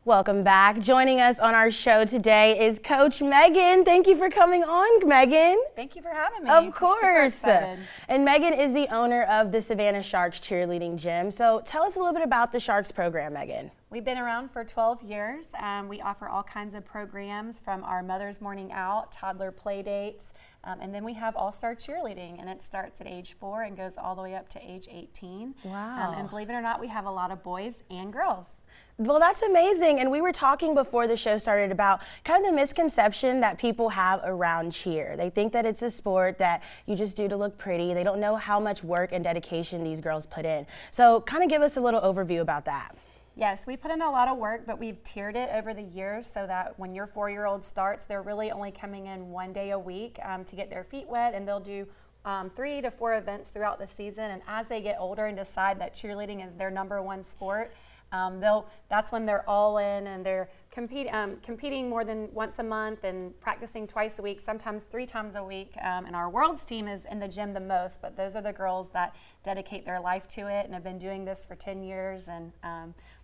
Welcome back. Joining us on our show today is Coach Megan. Thank you for coming on, Megan. Thank you for having me. Of course. And Megan is the owner of the Savannah Sharks cheerleading gym. So tell us a little bit about the Sharks program, Megan. We've been around for 12 years. We offer all kinds of programs from our Mother's Morning Out, toddler play dates, and then we have all-star cheerleading, and it starts at age 4 and goes all the way up to age 18. Wow. And believe it or not, we have a lot of boys and girls. Well, that's amazing. And we were talking before the show started about kind of the misconception that people have around cheer. They think that it's a sport that you just do to look pretty. They don't know how much work and dedication these girls put in. So kind of give us a little overview about that. Yes, we put in a lot of work, but we've tiered it over the years so that when your 4-year-old starts, they're really only coming in 1 day a week to get their feet wet, and they'll do 3 to 4 events throughout the season. And as they get older and decide that cheerleading is their #1 sport, that's when they're all in and they're competing more than once a month and practicing twice a week, sometimes 3 times a week. And our Worlds team is in the gym the most, but those are the girls that dedicate their life to it and have been doing this for 10 years. And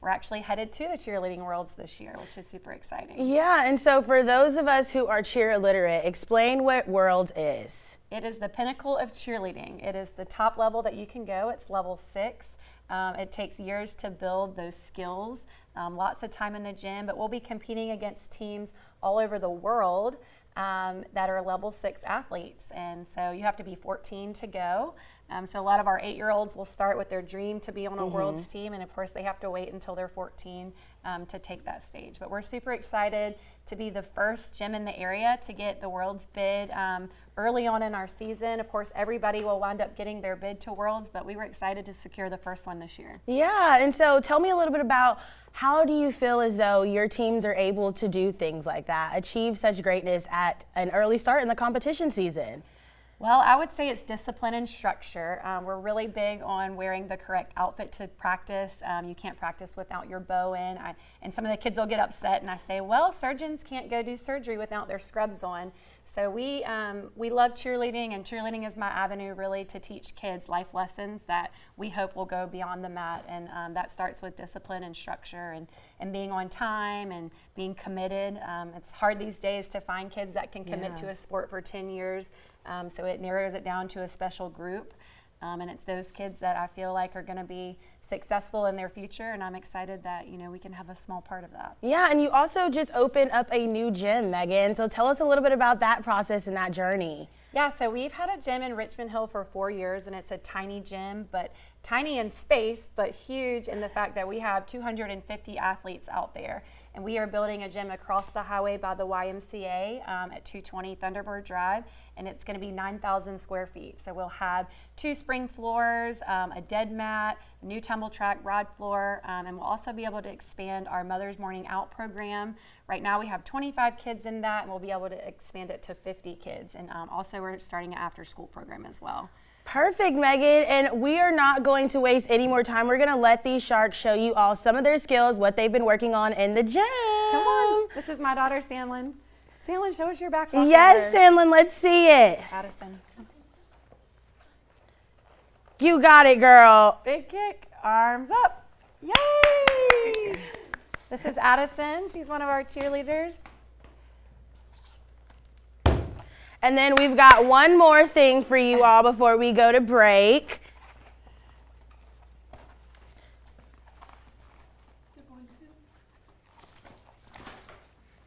we're actually headed to the cheerleading Worlds this year, which is super exciting. Yeah, and so for those of us who are cheer illiterate, explain what Worlds is. It is the pinnacle of cheerleading. It is the top level that you can go. It's level 6. It takes years to build those skills, lots of time in the gym, but we'll be competing against teams all over the world that are level 6 athletes. And so you have to be 14 to go. So a lot of our 8-year-olds will start with their dream to be on a Worlds team, and of course they have to wait until they're 14 to take that stage. But we're super excited to be the first gym in the area to get the Worlds bid early on in our season. Of course, everybody will wind up getting their bid to Worlds, but we were excited to secure the first one this year. Yeah, and so tell me a little bit about how do you feel as though your teams are able to do things like that, achieve such greatness at an early start in the competition season? Well, I would say it's discipline and structure. We're really big on wearing the correct outfit to practice. You can't practice without your bow in. And some of the kids will get upset and I say, well, surgeons can't go do surgery without their scrubs on. So we love cheerleading, and cheerleading is my avenue really to teach kids life lessons that we hope will go beyond the mat. And that starts with discipline and structure and being on time and being committed. It's hard these days to find kids that can commit to a sport for 10 years. So it narrows it down to a special group. And it's those kids that I feel like are going to be successful in their future, and I'm excited that we can have a small part of that. Yeah, and you also just opened up a new gym, Megan. So tell us a little bit about that process and that journey. Yeah, so we've had a gym in Richmond Hill for 4 years, and it's a tiny gym, but tiny in space, but huge in the fact that we have 250 athletes out there. And we are building a gym across the highway by the YMCA at 220 Thunderbird Drive, and it's going to be 9,000 square feet. So we'll have 2 spring floors, a dead mat, a new tumble track rod floor, and we'll also be able to expand our Mother's Morning Out program. Right now we have 25 kids in that, and we'll be able to expand it to 50 kids. And also we're starting an after-school program as well. Perfect, Megan, and we are not going to waste any more time. We're going to let these Sharks show you all some of their skills, what they've been working on in the gym. Come on. This is my daughter, Sandlin. Sandlin, show us your back rocker. Yes, Sandlin, let's see it. Addison. You got it, girl. Big kick, arms up. Yay! This is Addison. She's one of our cheerleaders. And then we've got one more thing for you all before we go to break.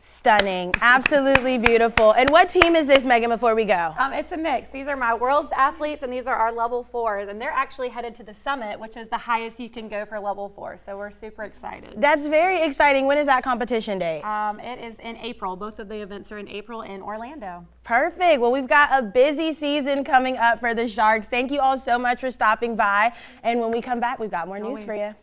Stunning, absolutely beautiful. And what team is this, Megan, before we go? It's a mix. These are my Worlds athletes, and these are our level 4s, and they're actually headed to the summit, which is the highest you can go for level 4. So we're super excited. That's very exciting. When is that competition date? It is in April. Both of the events are in April in Orlando. Perfect. Well, we've got a busy season coming up for the Sharks. Thank you all so much for stopping by. And when we come back, we've got more news for you.